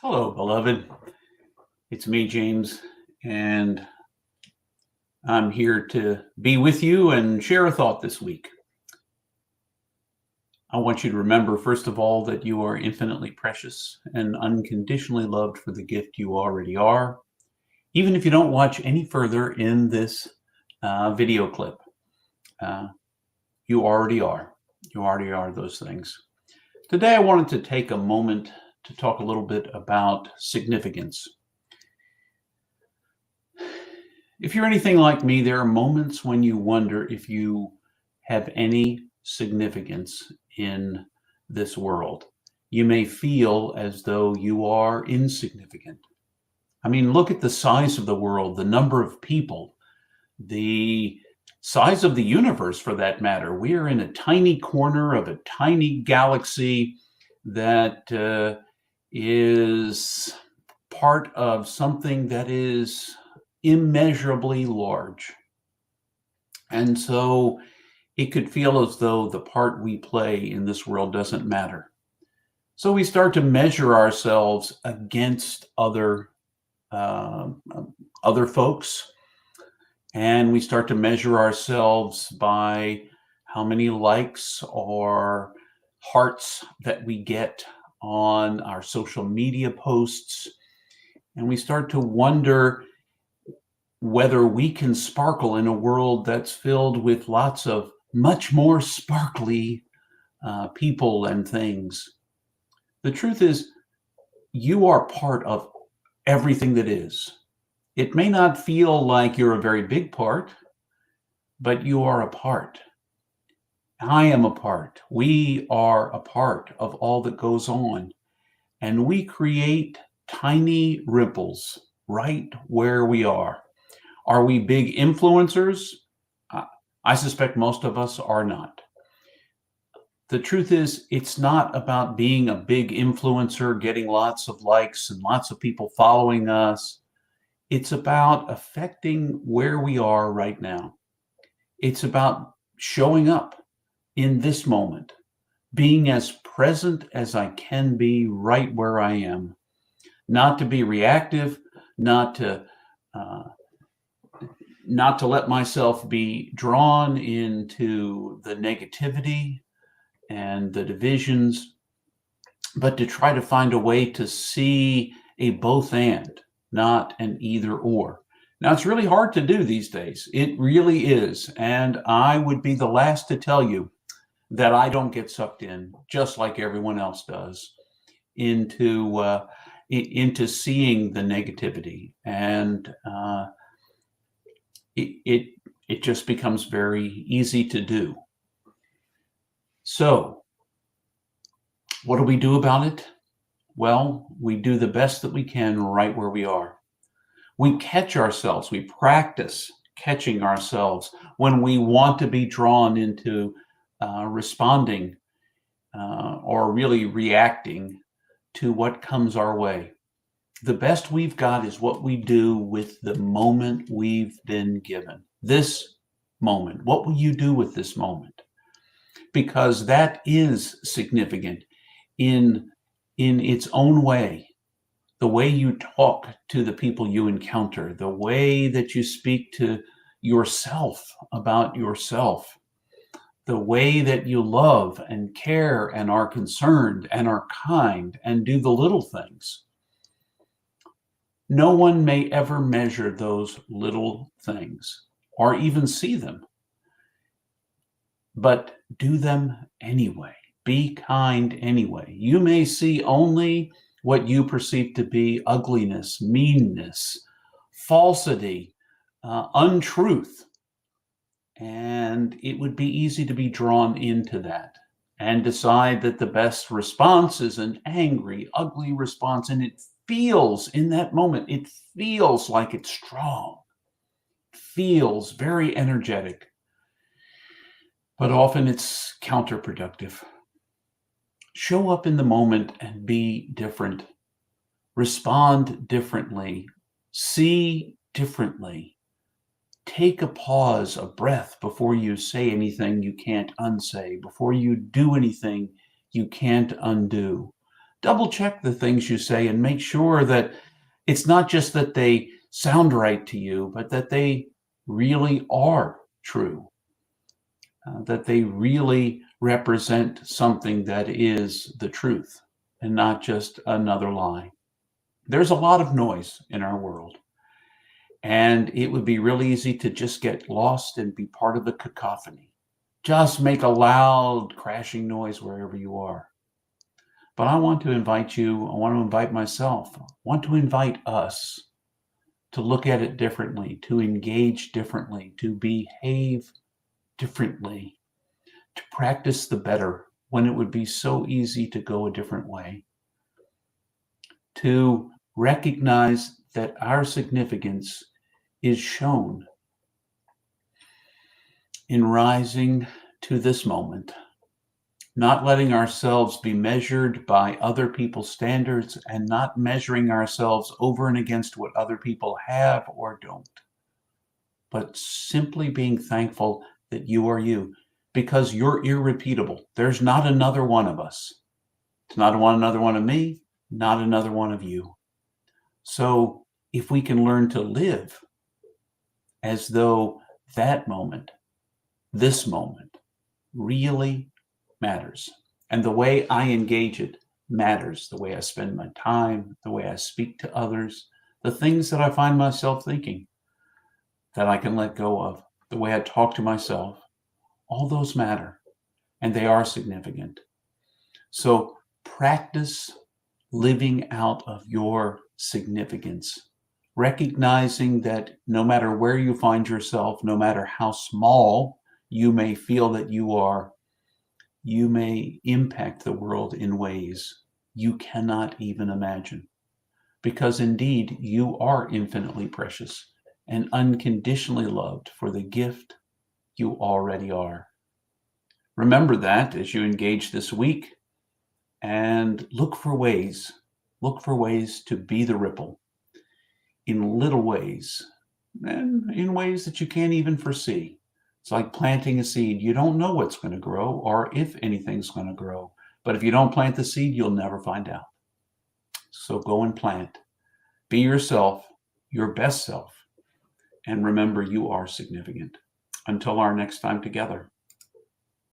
Hello, beloved. It's me, James, and I'm here to be with you and share a thought this week. I want you to remember, first of all, that you are infinitely precious and unconditionally loved for the gift you already are, even if you don't watch any further in this video clip. You already are. You already are those things. Today, I wanted to take a moment to talk a little bit about significance. If you're anything like me, there are moments when you wonder if you have any significance in this world. You may feel as though you are insignificant. I mean, look at the size of the world, the number of people, the size of the universe for that matter. We are in a tiny corner of a tiny galaxy that is part of something that is immeasurably large. And so it could feel as though the part we play in this world doesn't matter. So we start to measure ourselves against other folks, and we start to measure ourselves by how many likes or hearts that we get on our social media posts, and we start to wonder whether we can sparkle in a world that's filled with lots of much more sparkly people and things. The truth is, you are part of everything that is. It may not feel like you're a very big part, but you are a part. I am a part. We are a part of all that goes on. And we create tiny ripples right where we are. Are we big influencers? I suspect most of us are not. The truth is, it's not about being a big influencer, getting lots of likes and lots of people following us. It's about affecting where we are right now. It's about showing up in this moment, being as present as I can be right where I am, not to be reactive, not to let myself be drawn into the negativity and the divisions, but to try to find a way to see a both and, not an either or. Now, it's really hard to do these days. It really is. And I would be the last to tell you that I don't get sucked in, just like everyone else does, into seeing the negativity. And it just becomes very easy to do. So what do we do about it? Well, we do the best that we can right where we are. We catch ourselves, we practice catching ourselves when we want to be drawn into responding or really reacting to what comes our way. The best we've got is what we do with the moment we've been given. This moment. What will you do with this moment? Because that is significant in its own way. The way you talk to the people you encounter, the way that you speak to yourself about yourself, the way that you love and care and are concerned and are kind and do the little things. No one may ever measure those little things or even see them, but do them anyway. Be kind anyway. You may see only what you perceive to be ugliness, meanness, falsity, untruth. And it would be easy to be drawn into that and decide that the best response is an angry, ugly response. And it feels in that moment, it feels like it's strong, feels very energetic, but often it's counterproductive. Show up in the moment and be different. Respond differently. See differently. Take a pause, a breath before you say anything you can't unsay, before you do anything you can't undo. double check the things you say and make sure that it's not just that they sound right to you, but that they really are true, that they really represent something that is the truth and not just another lie. There's a lot of noise in our world, and it would be really easy to just get lost and be part of the cacophony. Just make a loud crashing noise wherever you are. But I want to invite you, I want to invite myself, I want to invite us to look at it differently, to engage differently, to behave differently, to practice the better when it would be so easy to go a different way, to recognize that our significance is shown in rising to this moment, not letting ourselves be measured by other people's standards and not measuring ourselves over and against what other people have or don't, but simply being thankful that you are you because you're irrepeatable. There's not another one of us. It's not another one of me, not another one of you. So if we can learn to live as though that moment, this moment, really matters. And the way I engage it matters. The way I spend my time, the way I speak to others, the things that I find myself thinking that I can let go of, the way I talk to myself, all those matter and they are significant. So practice living out of your significance, recognizing that no matter where you find yourself, no matter how small you may feel that you are, you may impact the world in ways you cannot even imagine. Because indeed, you are infinitely precious and unconditionally loved for the gift you already are. Remember that as you engage this week and look for ways to be the ripple in little ways and in ways that you can't even foresee. It's like planting a seed. You don't know what's going to grow or if anything's going to grow. But if you don't plant the seed, you'll never find out. So go and plant. Be yourself, your best self. And remember, you are significant. Until our next time together.